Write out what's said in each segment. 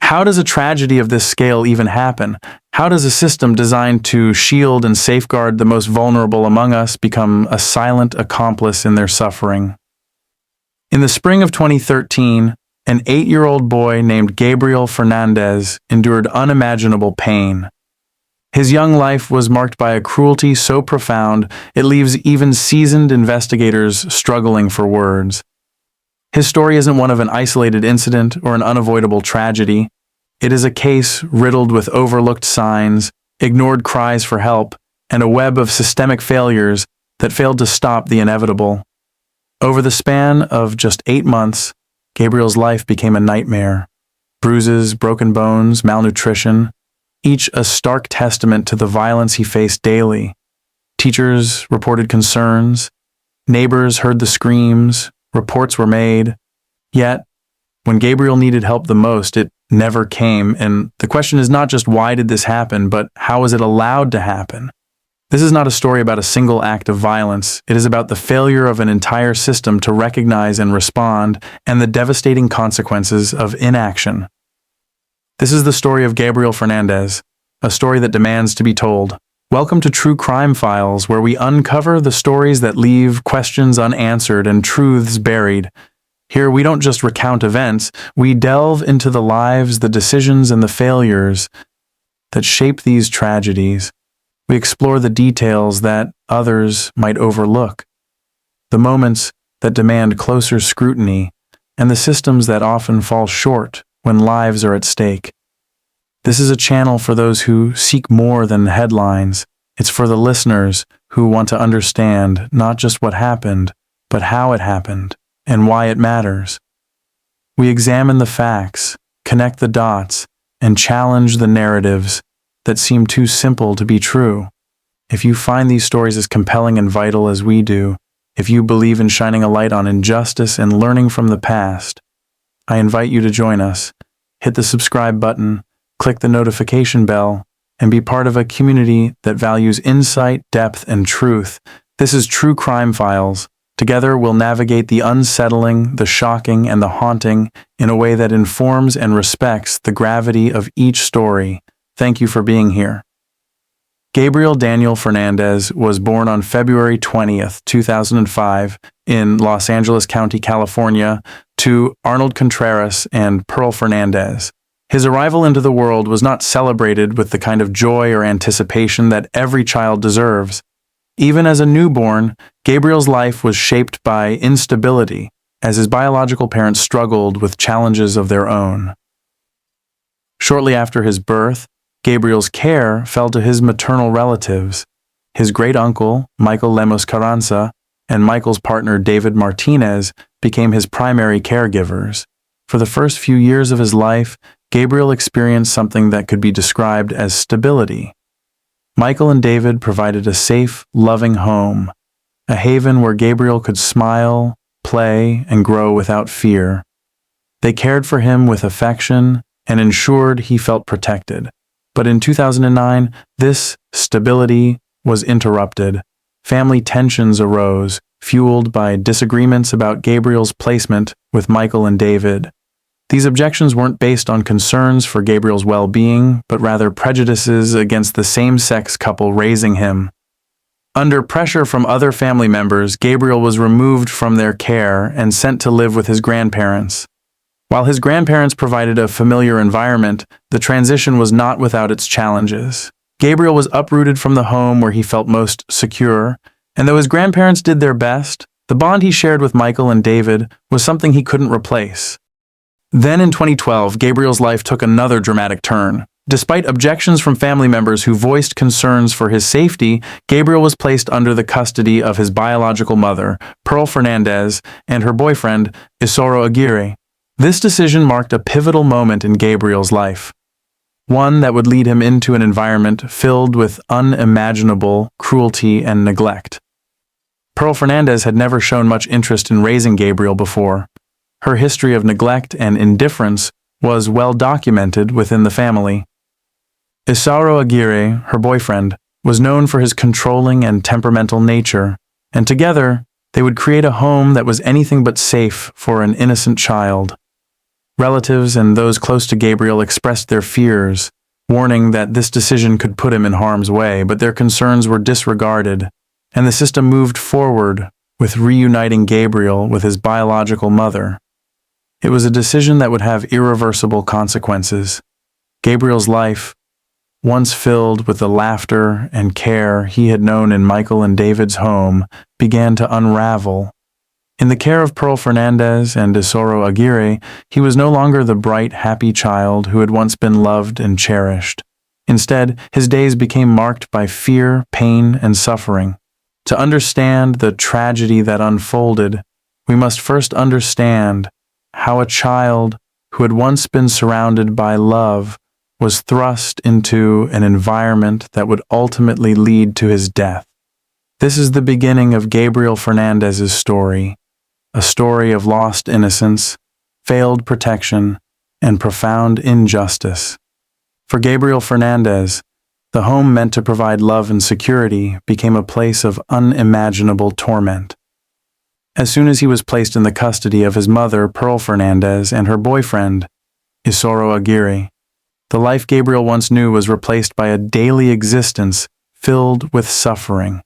How does a tragedy of this scale even happen? How does a system designed to shield and safeguard the most vulnerable among us become a silent accomplice in their suffering? In the spring of 2013, an 8-year-old boy named Gabriel Fernandez endured unimaginable pain. His young life was marked by a cruelty so profound it leaves even seasoned investigators struggling for words. His story isn't one of an isolated incident or an unavoidable tragedy. It is a case riddled with overlooked signs, ignored cries for help, and a web of systemic failures that failed to stop the inevitable. Over the span of just 8 months, Gabriel's life became a nightmare. Bruises, broken bones, malnutrition, each a stark testament to the violence he faced daily. Teachers reported concerns, neighbors heard the screams, reports were made. Yet, when Gabriel needed help the most, it never came, and the question is not just why did this happen, but how was it allowed to happen? This is not a story about a single act of violence. It is about the failure of an entire system to recognize and respond, and the devastating consequences of inaction. This is the story of Gabriel Fernandez, a story that demands to be told. Welcome to True Crime Files, where we uncover the stories that leave questions unanswered and truths buried. Here, we don't just recount events, we delve into the lives, the decisions, and the failures that shape these tragedies. We explore the details that others might overlook, the moments that demand closer scrutiny, and the systems that often fall short when lives are at stake. This is a channel for those who seek more than headlines. It's for the listeners who want to understand not just what happened, but how it happened and why it matters. We examine the facts, connect the dots, and challenge the narratives that seem too simple to be true. If you find these stories as compelling and vital as we do, if you believe in shining a light on injustice and learning from the past, I invite you to join us. Hit the subscribe button, click the notification bell, and be part of a community that values insight, depth, and truth. This is True Crime Files. Together, we'll navigate the unsettling, the shocking, and the haunting in a way that informs and respects the gravity of each story. Thank you for being here. Gabriel Daniel Fernandez was born on February 20th, 2005, in Los Angeles County, California, to Arnold Contreras and Pearl Fernandez. His arrival into the world was not celebrated with the kind of joy or anticipation that every child deserves. Even as a newborn, Gabriel's life was shaped by instability, as his biological parents struggled with challenges of their own. Shortly after his birth, Gabriel's care fell to his maternal relatives. His great-uncle, Michael Lemos Carranza, and Michael's partner David Martinez became his primary caregivers. For the first few years of his life, Gabriel experienced something that could be described as stability. Michael and David provided a safe, loving home, a haven where Gabriel could smile, play, and grow without fear. They cared for him with affection and ensured he felt protected. But in 2009, this stability was interrupted. Family tensions arose, fueled by disagreements about Gabriel's placement with Michael and David. These objections weren't based on concerns for Gabriel's well-being, but rather prejudices against the same-sex couple raising him. Under pressure from other family members, Gabriel was removed from their care and sent to live with his grandparents. While his grandparents provided a familiar environment, the transition was not without its challenges. Gabriel was uprooted from the home where he felt most secure, and though his grandparents did their best, the bond he shared with Michael and David was something he couldn't replace. Then in 2012, Gabriel's life took another dramatic turn. Despite objections from family members who voiced concerns for his safety, Gabriel was placed under the custody of his biological mother, Pearl Fernandez, and her boyfriend, Isauro Aguirre. This decision marked a pivotal moment in Gabriel's life, one that would lead him into an environment filled with unimaginable cruelty and neglect. Pearl Fernandez had never shown much interest in raising Gabriel before. Her history of neglect and indifference was well documented within the family. Isauro Aguirre, her boyfriend, was known for his controlling and temperamental nature, and together they would create a home that was anything but safe for an innocent child. Relatives and those close to Gabriel expressed their fears, warning that this decision could put him in harm's way, but their concerns were disregarded, and the system moved forward with reuniting Gabriel with his biological mother. It was a decision that would have irreversible consequences. Gabriel's life, once filled with the laughter and care he had known in Michael and David's home, began to unravel. In the care of Pearl Fernandez and Isauro Aguirre, he was no longer the bright, happy child who had once been loved and cherished. Instead, his days became marked by fear, pain, and suffering. To understand the tragedy that unfolded, we must first understand how a child who had once been surrounded by love was thrust into an environment that would ultimately lead to his death. This is the beginning of Gabriel Fernandez's story, a story of lost innocence, failed protection, and profound injustice. For Gabriel Fernandez, the home meant to provide love and security became a place of unimaginable torment. As soon as he was placed in the custody of his mother, Pearl Fernandez, and her boyfriend, Isauro Aguirre, the life Gabriel once knew was replaced by a daily existence filled with suffering.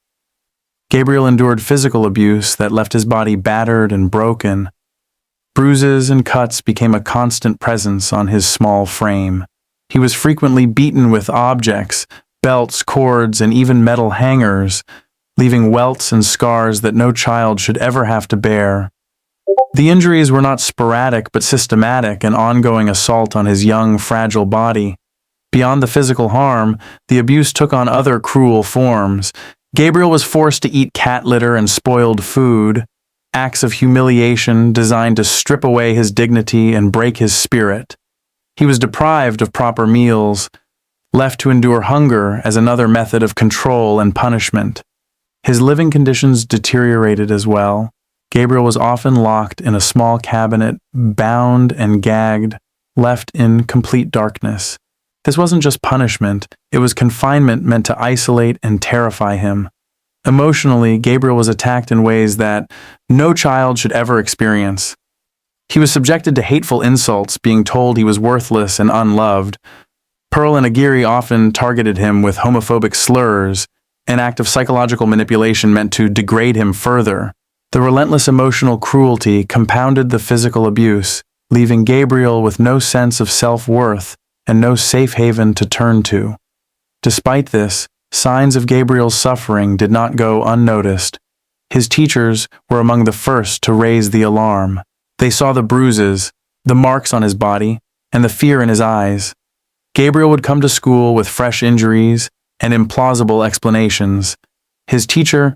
Gabriel endured physical abuse that left his body battered and broken. Bruises and cuts became a constant presence on his small frame. He was frequently beaten with objects, belts, cords, and even metal hangers, leaving welts and scars that no child should ever have to bear. The injuries were not sporadic but systematic, an ongoing assault on his young, fragile body. Beyond the physical harm, the abuse took on other cruel forms. Gabriel was forced to eat cat litter and spoiled food, acts of humiliation designed to strip away his dignity and break his spirit. He was deprived of proper meals, left to endure hunger as another method of control and punishment. His living conditions deteriorated as well. Gabriel was often locked in a small cabinet, bound and gagged, left in complete darkness. This wasn't just punishment, it was confinement meant to isolate and terrify him. Emotionally, Gabriel was attacked in ways that no child should ever experience. He was subjected to hateful insults, being told he was worthless and unloved. Pearl and Aguirre often targeted him with homophobic slurs, an act of psychological manipulation meant to degrade him further. The relentless emotional cruelty compounded the physical abuse, leaving Gabriel with no sense of self-worth and no safe haven to turn to. Despite this, signs of Gabriel's suffering did not go unnoticed. His teachers were among the first to raise the alarm. They saw the bruises, the marks on his body, and the fear in his eyes. Gabriel would come to school with fresh injuries and implausible explanations. His teacher,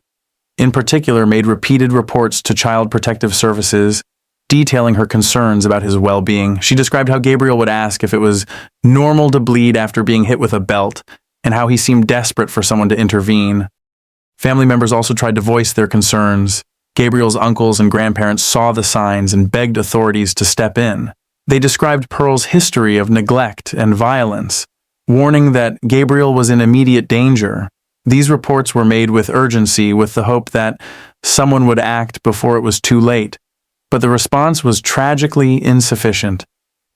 in particular, made repeated reports to Child Protective Services, detailing her concerns about his well-being. She described how Gabriel would ask if it was normal to bleed after being hit with a belt, and how he seemed desperate for someone to intervene. Family members also tried to voice their concerns. Gabriel's uncles and grandparents saw the signs and begged authorities to step in. They described Pearl's history of neglect and violence, warning that Gabriel was in immediate danger. These reports were made with urgency, with the hope that someone would act before it was too late. But the response was tragically insufficient.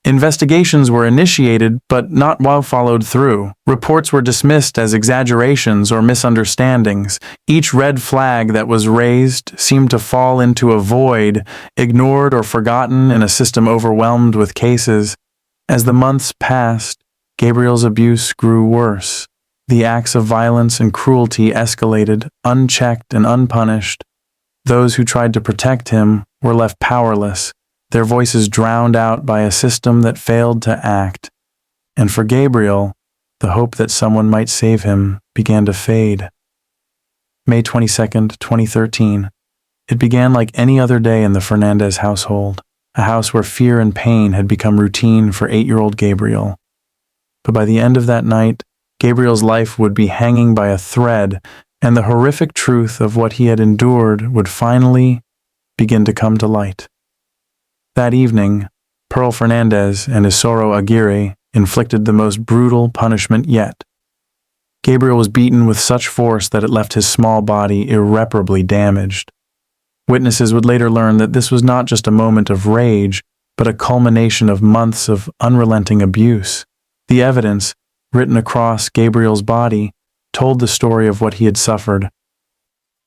Investigations were initiated, but not well followed through. Reports were dismissed as exaggerations or misunderstandings. Each red flag that was raised seemed to fall into a void, ignored or forgotten in a system overwhelmed with cases. As the months passed, Gabriel's abuse grew worse. The acts of violence and cruelty escalated, unchecked and unpunished. Those who tried to protect him were left powerless, their voices drowned out by a system that failed to act. And for Gabriel, the hope that someone might save him began to fade. May 22nd, 2013. It began like any other day in the Fernandez household, a house where fear and pain had become routine for 8-year-old Gabriel. But by the end of that night, Gabriel's life would be hanging by a thread, and the horrific truth of what he had endured would finally begin to come to light. That evening, Pearl Fernandez and Isauro Aguirre inflicted the most brutal punishment yet. Gabriel was beaten with such force that it left his small body irreparably damaged. Witnesses would later learn that this was not just a moment of rage, but a culmination of months of unrelenting abuse. The evidence, written across Gabriel's body, told the story of what he had suffered.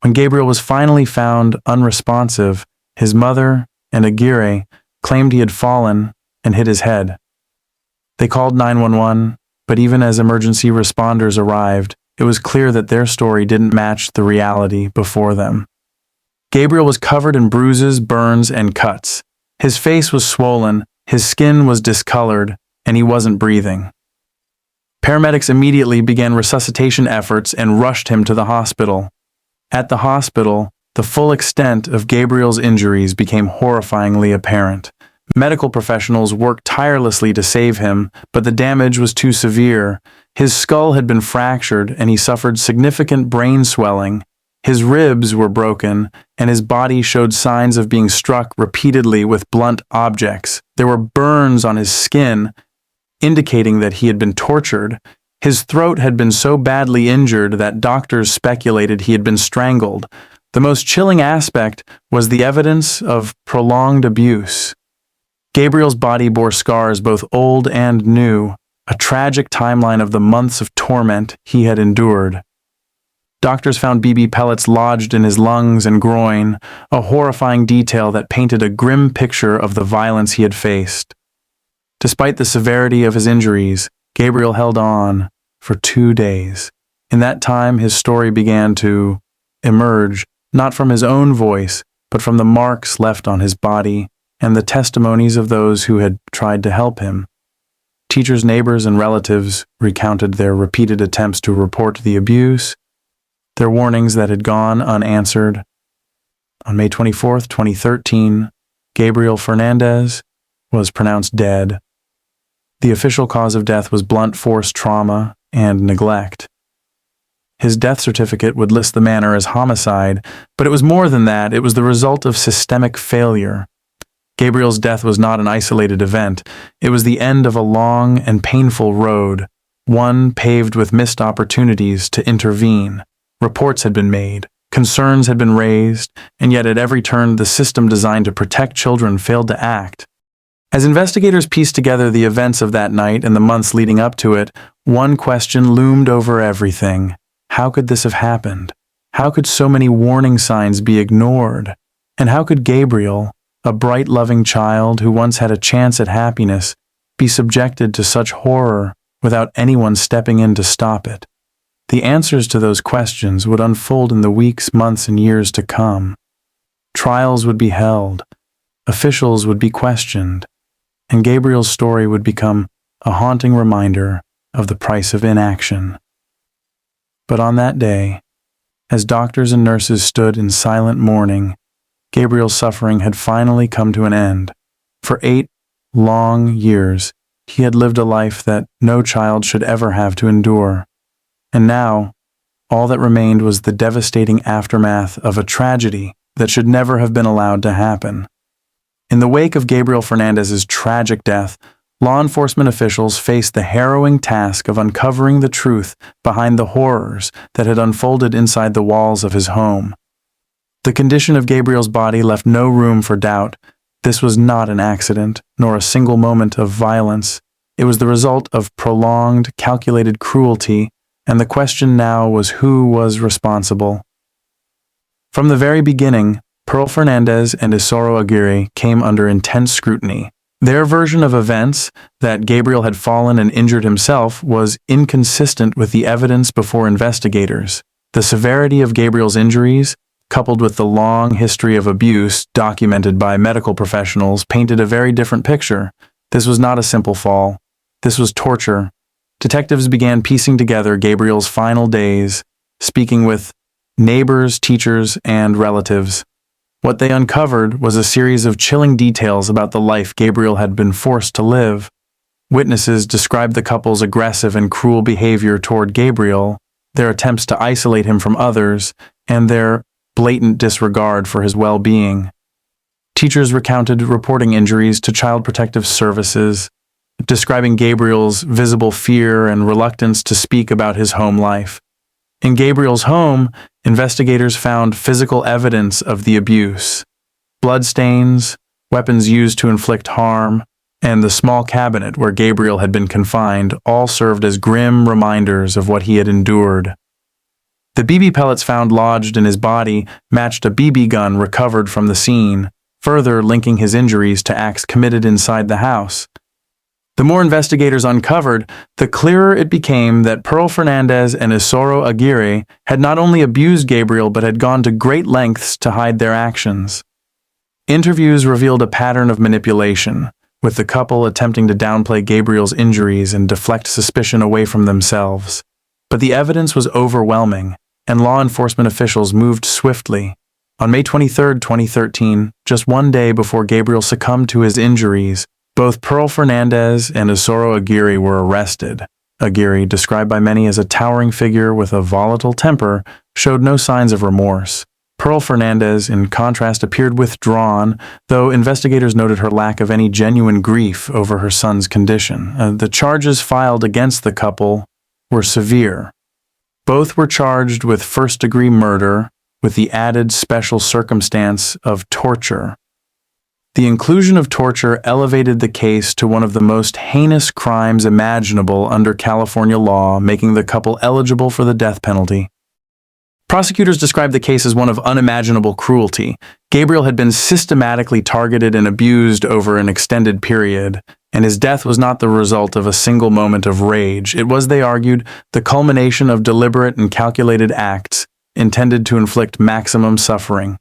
When Gabriel was finally found unresponsive, his mother and Aguirre claimed he had fallen and hit his head. They called 911, but even as emergency responders arrived, it was clear that their story didn't match the reality before them. Gabriel was covered in bruises, burns, and cuts. His face was swollen, his skin was discolored, and he wasn't breathing. Paramedics immediately began resuscitation efforts and rushed him to the hospital. At the hospital, the full extent of Gabriel's injuries became horrifyingly apparent. Medical professionals worked tirelessly to save him, but the damage was too severe. His skull had been fractured, and he suffered significant brain swelling. His ribs were broken, and his body showed signs of being struck repeatedly with blunt objects. There were burns on his skin, indicating that he had been tortured. His throat had been so badly injured that doctors speculated he had been strangled. The most chilling aspect was the evidence of prolonged abuse. Gabriel's body bore scars both old and new, a tragic timeline of the months of torment he had endured. Doctors found BB pellets lodged in his lungs and groin, a horrifying detail that painted a grim picture of the violence he had faced. Despite the severity of his injuries, Gabriel held on for 2 days. In that time, his story began to emerge, not from his own voice, but from the marks left on his body and the testimonies of those who had tried to help him. Teachers, neighbors, and relatives recounted their repeated attempts to report the abuse, their warnings that had gone unanswered. On May 24, 2013, Gabriel Fernandez was pronounced dead. The official cause of death was blunt force trauma and neglect. His death certificate would list the manner as homicide, but it was more than that. It was the result of systemic failure. Gabriel's death was not an isolated event. It was the end of a long and painful road, one paved with missed opportunities to intervene. Reports had been made, concerns had been raised, and yet at every turn the system designed to protect children failed to act. As investigators pieced together the events of that night and the months leading up to it, one question loomed over everything. How could this have happened? How could so many warning signs be ignored? And how could Gabriel, a bright, loving child who once had a chance at happiness, be subjected to such horror without anyone stepping in to stop it? The answers to those questions would unfold in the weeks, months, and years to come. Trials would be held, officials would be questioned, and Gabriel's story would become a haunting reminder of the price of inaction. But on that day, as doctors and nurses stood in silent mourning, Gabriel's suffering had finally come to an end. For 8 long years, he had lived a life that no child should ever have to endure. And now, all that remained was the devastating aftermath of a tragedy that should never have been allowed to happen. In the wake of Gabriel Fernandez's tragic death, law enforcement officials faced the harrowing task of uncovering the truth behind the horrors that had unfolded inside the walls of his home. The condition of Gabriel's body left no room for doubt. This was not an accident, nor a single moment of violence. It was the result of prolonged, calculated cruelty, and the question now was who was responsible. From the very beginning, Pearl Fernandez and Isauro Aguirre came under intense scrutiny. Their version of events, that Gabriel had fallen and injured himself, was inconsistent with the evidence before investigators. The severity of Gabriel's injuries, coupled with the long history of abuse documented by medical professionals, painted a very different picture. This was not a simple fall. This was torture. Detectives began piecing together Gabriel's final days, speaking with neighbors, teachers, and relatives. What they uncovered was a series of chilling details about the life Gabriel had been forced to live. Witnesses described the couple's aggressive and cruel behavior toward Gabriel, their attempts to isolate him from others, and their blatant disregard for his well-being. Teachers recounted reporting injuries to Child Protective Services, describing Gabriel's visible fear and reluctance to speak about his home life. In Gabriel's home, investigators found physical evidence of the abuse: bloodstains, weapons used to inflict harm, and the small cabinet where Gabriel had been confined all served as grim reminders of what he had endured. The BB pellets found lodged in his body matched a BB gun recovered from the scene, further linking his injuries to acts committed inside the house. The more investigators uncovered, the clearer it became that Gabriel Fernandez and Isauro Aguirre had not only abused Gabriel but had gone to great lengths to hide their actions. Interviews revealed a pattern of manipulation, with the couple attempting to downplay Gabriel's injuries and deflect suspicion away from themselves. But the evidence was overwhelming, and law enforcement officials moved swiftly. On May 23, 2013, just one day before Gabriel succumbed to his injuries, both Gabriel Fernandez and Isauro Aguirre were arrested. Aguirre, described by many as a towering figure with a volatile temper, showed no signs of remorse. Gabriel Fernandez, in contrast, appeared withdrawn, though investigators noted her lack of any genuine grief over her son's condition. The charges filed against the couple were severe. Both were charged with first-degree murder, with the added special circumstance of torture. The inclusion of torture elevated the case to one of the most heinous crimes imaginable under California law, making the couple eligible for the death penalty. Prosecutors described the case as one of unimaginable cruelty. Gabriel had been systematically targeted and abused over an extended period, and his death was not the result of a single moment of rage. It was, they argued, the culmination of deliberate and calculated acts intended to inflict maximum suffering.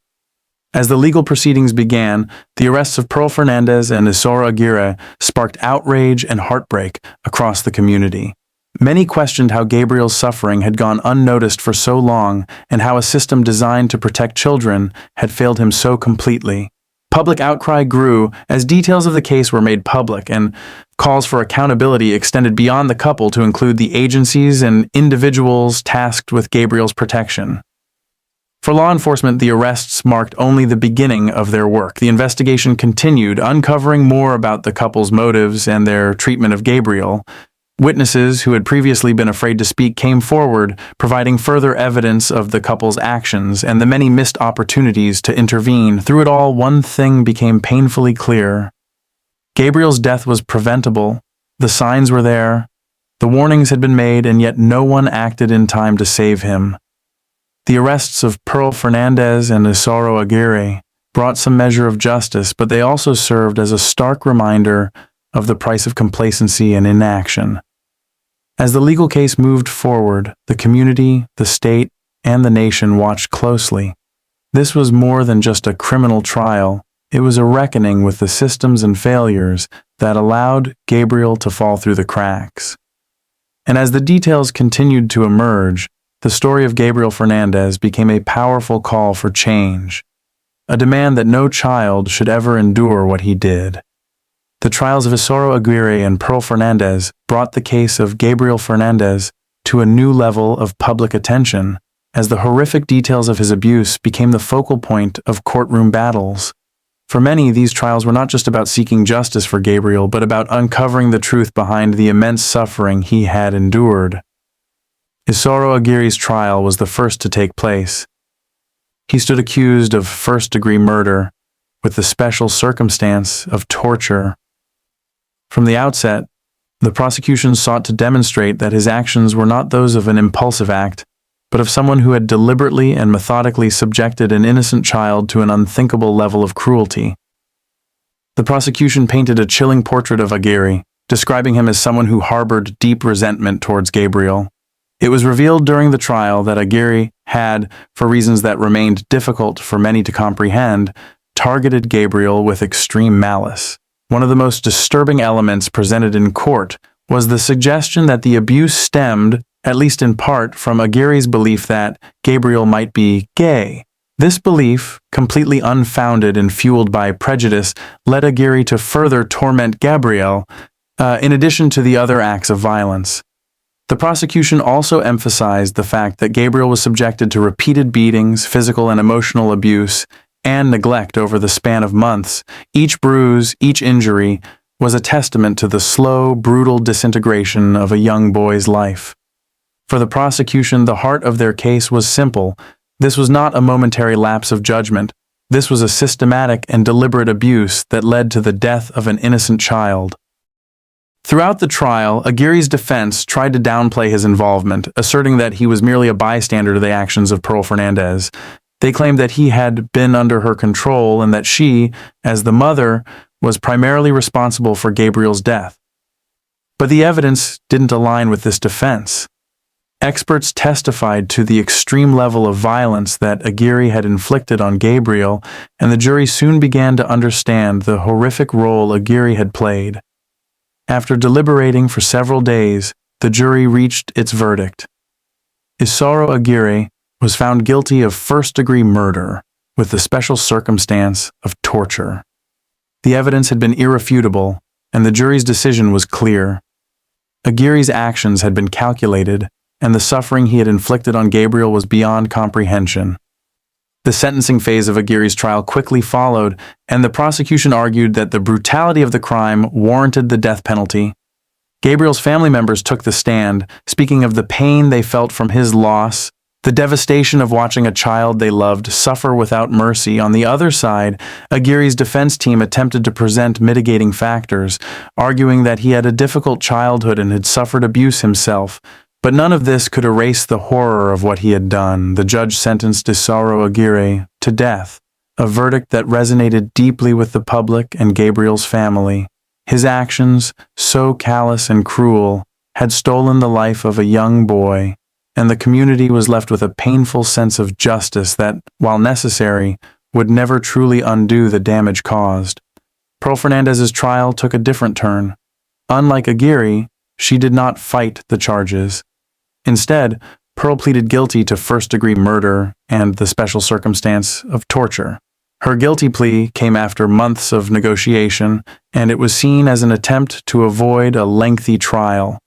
As the legal proceedings began, the arrests of Gabriel Fernandez and Isauro Aguirre sparked outrage and heartbreak across the community. Many questioned how Gabriel's suffering had gone unnoticed for so long and how a system designed to protect children had failed him so completely. Public outcry grew as details of the case were made public, and calls for accountability extended beyond the couple to include the agencies and individuals tasked with Gabriel's protection. For law enforcement, the arrests marked only the beginning of their work. The investigation continued, uncovering more about the couple's motives and their treatment of Gabriel. Witnesses who had previously been afraid to speak came forward, providing further evidence of the couple's actions and the many missed opportunities to intervene. Through it all, one thing became painfully clear. Gabriel's death was preventable. The signs were there. The warnings had been made, and yet no one acted in time to save him. The arrests of Gabriel Fernandez and Isauro Aguirre brought some measure of justice, but they also served as a stark reminder of the price of complacency and inaction. As the legal case moved forward, the community, the state, and the nation watched closely. This was more than just a criminal trial. It was a reckoning with the systems and failures that allowed Gabriel to fall through the cracks. And as the details continued to emerge, the story of Gabriel Fernandez became a powerful call for change, a demand that no child should ever endure what he did. The trials of Isauro Aguirre and Gabriel Fernandez brought the case of Gabriel Fernandez to a new level of public attention, as the horrific details of his abuse became the focal point of courtroom battles. For many, these trials were not just about seeking justice for Gabriel, but about uncovering the truth behind the immense suffering he had endured. Isauro Aguirre's trial was the first to take place. He stood accused of first-degree murder, with the special circumstance of torture. From the outset, the prosecution sought to demonstrate that his actions were not those of an impulsive act, but of someone who had deliberately and methodically subjected an innocent child to an unthinkable level of cruelty. The prosecution painted a chilling portrait of Aguirre, describing him as someone who harbored deep resentment towards Gabriel. It was revealed during the trial that Aguirre had, for reasons that remained difficult for many to comprehend, targeted Gabriel with extreme malice. One of the most disturbing elements presented in court was the suggestion that the abuse stemmed, at least in part, from Aguirre's belief that Gabriel might be gay. This belief, completely unfounded and fueled by prejudice, led Aguirre to further torment Gabriel, in addition to the other acts of violence. The prosecution also emphasized the fact that Gabriel was subjected to repeated beatings, physical and emotional abuse, and neglect over the span of months. Each bruise, each injury, was a testament to the slow, brutal disintegration of a young boy's life. For the prosecution, the heart of their case was simple. This was not a momentary lapse of judgment. This was a systematic and deliberate abuse that led to the death of an innocent child. Throughout the trial, Aguirre's defense tried to downplay his involvement, asserting that he was merely a bystander to the actions of Pearl Fernandez. They claimed that he had been under her control and that she, as the mother, was primarily responsible for Gabriel's death. But the evidence didn't align with this defense. Experts testified to the extreme level of violence that Aguirre had inflicted on Gabriel, and the jury soon began to understand the horrific role Aguirre had played. After deliberating for several days, the jury reached its verdict. Isauro Aguirre was found guilty of first-degree murder with the special circumstance of torture. The evidence had been irrefutable, and the jury's decision was clear. Aguirre's actions had been calculated, and the suffering he had inflicted on Gabriel was beyond comprehension. The sentencing phase of Aguirre's trial quickly followed, and the prosecution argued that the brutality of the crime warranted the death penalty. Gabriel's family members took the stand, speaking of the pain they felt from his loss, the devastation of watching a child they loved suffer without mercy. On the other side, Aguirre's defense team attempted to present mitigating factors, arguing that he had a difficult childhood and had suffered abuse himself. But none of this could erase the horror of what he had done. The judge sentenced Isauro Aguirre to death, a verdict that resonated deeply with the public and Gabriel's family. His actions, so callous and cruel, had stolen the life of a young boy, and the community was left with a painful sense of justice that, while necessary, would never truly undo the damage caused. Pearl Fernandez's trial took a different turn. Unlike Aguirre, she did not fight the charges. Instead, Pearl pleaded guilty to first-degree murder and the special circumstance of torture. Her guilty plea came after months of negotiation, and it was seen as an attempt to avoid a lengthy trial.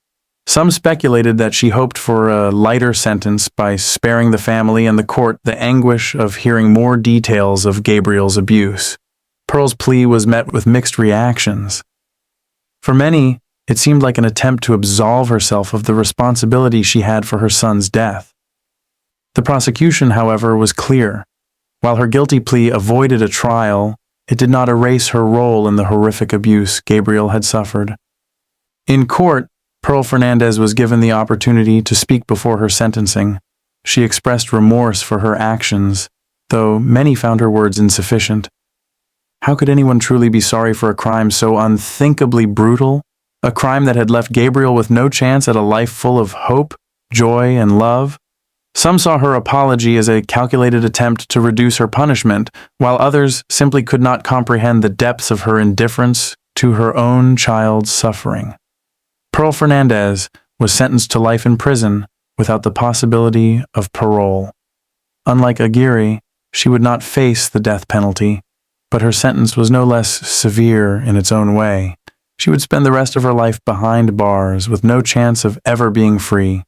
Some speculated that she hoped for a lighter sentence by sparing the family and the court the anguish of hearing more details of Gabriel's abuse. Pearl's plea was met with mixed reactions. For many, it seemed like an attempt to absolve herself of the responsibility she had for her son's death. The prosecution, however, was clear. While her guilty plea avoided a trial, it did not erase her role in the horrific abuse Gabriel had suffered. In court, Pearl Fernandez was given the opportunity to speak before her sentencing. She expressed remorse for her actions, though many found her words insufficient. How could anyone truly be sorry for a crime so unthinkably brutal? A crime that had left Gabriel with no chance at a life full of hope, joy, and love? Some saw her apology as a calculated attempt to reduce her punishment, while others simply could not comprehend the depths of her indifference to her own child's suffering. Pearl Fernandez was sentenced to life in prison without the possibility of parole. Unlike Aguirre, she would not face the death penalty, but her sentence was no less severe in its own way. She would spend the rest of her life behind bars with no chance of ever being free.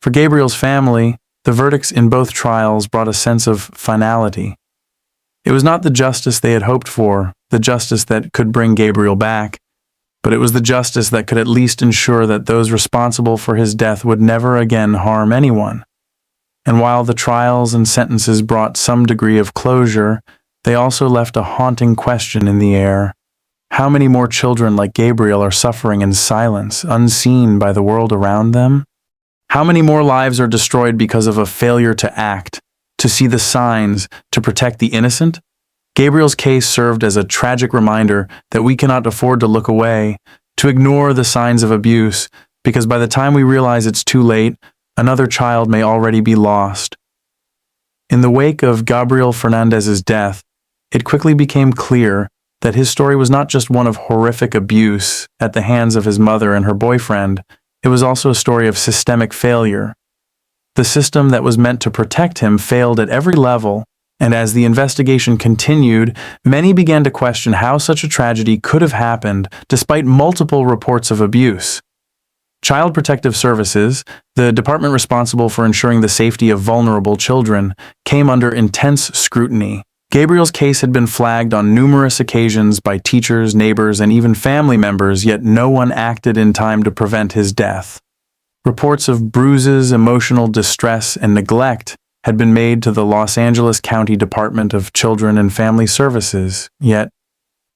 For Gabriel's family, the verdicts in both trials brought a sense of finality. It was not the justice they had hoped for, the justice that could bring Gabriel back, but it was the justice that could at least ensure that those responsible for his death would never again harm anyone. And while the trials and sentences brought some degree of closure, they also left a haunting question in the air. How many more children like Gabriel are suffering in silence, unseen by the world around them? How many more lives are destroyed because of a failure to act, to see the signs, to protect the innocent? Gabriel's case served as a tragic reminder that we cannot afford to look away, to ignore the signs of abuse, because by the time we realize it's too late, another child may already be lost. In the wake of Gabriel Fernandez's death, it quickly became clear that his story was not just one of horrific abuse at the hands of his mother and her boyfriend, it was also a story of systemic failure. The system that was meant to protect him failed at every level, and as the investigation continued, many began to question how such a tragedy could have happened despite multiple reports of abuse. Child Protective Services, the department responsible for ensuring the safety of vulnerable children, came under intense scrutiny. Gabriel's case had been flagged on numerous occasions by teachers, neighbors, and even family members, yet no one acted in time to prevent his death. Reports of bruises, emotional distress, and neglect had been made to the Los Angeles County Department of Children and Family Services, yet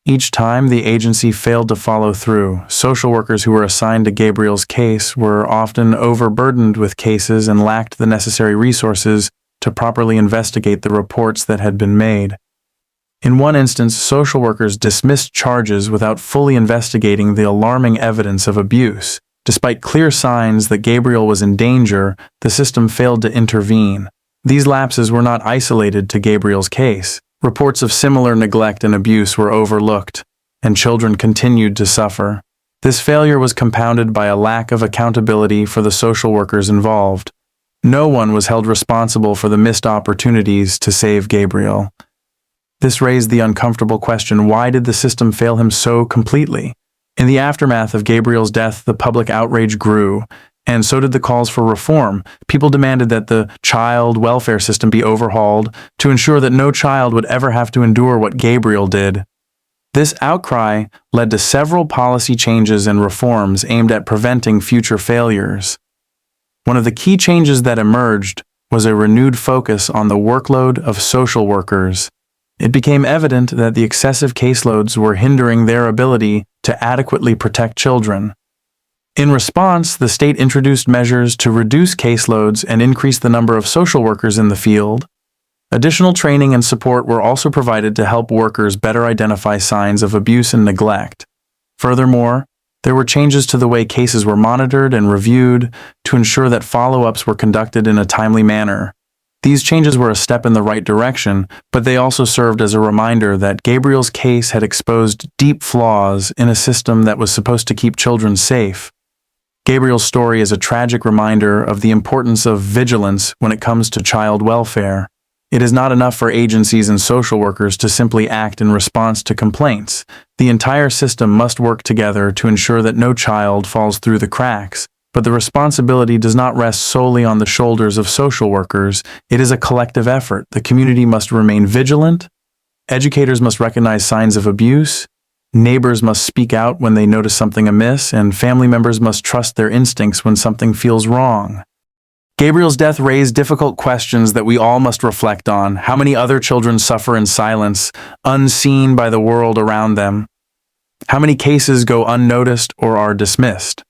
each time the agency failed to follow through. Social workers who were assigned to Gabriel's case were often overburdened with cases and lacked the necessary resources to properly investigate the reports that had been made. In one instance, social workers dismissed charges without fully investigating the alarming evidence of abuse. Despite clear signs that Gabriel was in danger, the system failed to intervene. These lapses were not isolated to Gabriel's case. Reports of similar neglect and abuse were overlooked, and children continued to suffer. This failure was compounded by a lack of accountability for the social workers involved. No one was held responsible for the missed opportunities to save Gabriel. This raised the uncomfortable question, why did the system fail him so completely? In the aftermath of Gabriel's death, the public outrage grew, and so did the calls for reform. People demanded that the child welfare system be overhauled to ensure that no child would ever have to endure what Gabriel did. This outcry led to several policy changes and reforms aimed at preventing future failures. One of the key changes that emerged was a renewed focus on the workload of social workers. It became evident that the excessive caseloads were hindering their ability to adequately protect children. In response, the state introduced measures to reduce caseloads and increase the number of social workers in the field. Additional training and support were also provided to help workers better identify signs of abuse and neglect. Furthermore, there were changes to the way cases were monitored and reviewed to ensure that follow-ups were conducted in a timely manner. These changes were a step in the right direction, but they also served as a reminder that Gabriel's case had exposed deep flaws in a system that was supposed to keep children safe. Gabriel's story is a tragic reminder of the importance of vigilance when it comes to child welfare. It is not enough for agencies and social workers to simply act in response to complaints. The entire system must work together to ensure that no child falls through the cracks. But the responsibility does not rest solely on the shoulders of social workers. It is a collective effort. The community must remain vigilant. Educators must recognize signs of abuse. Neighbors must speak out when they notice something amiss, and family members must trust their instincts when something feels wrong. Gabriel's death raised difficult questions that we all must reflect on. How many other children suffer in silence, unseen by the world around them? How many cases go unnoticed or are dismissed?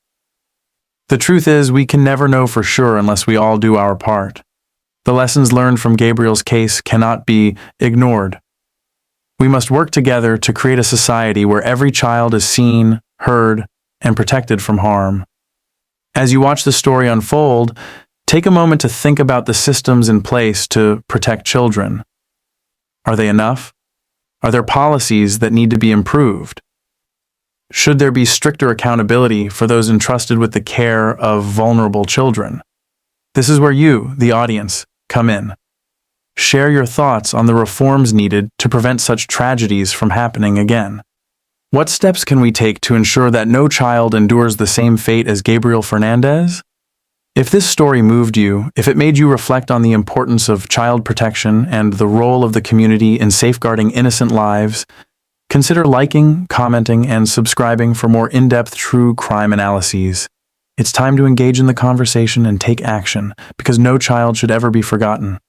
The truth is, we can never know for sure unless we all do our part. The lessons learned from Gabriel's case cannot be ignored. We must work together to create a society where every child is seen, heard, and protected from harm. As you watch the story unfold, take a moment to think about the systems in place to protect children. Are they enough? Are there policies that need to be improved? Should there be stricter accountability for those entrusted with the care of vulnerable children? This is where you, the audience, come in. Share your thoughts on the reforms needed to prevent such tragedies from happening again. What steps can we take to ensure that no child endures the same fate as Gabriel Fernandez? If this story moved you, if it made you reflect on the importance of child protection and the role of the community in safeguarding innocent lives, consider liking, commenting, and subscribing for more in-depth true crime analyses. It's time to engage in the conversation and take action, because no child should ever be forgotten.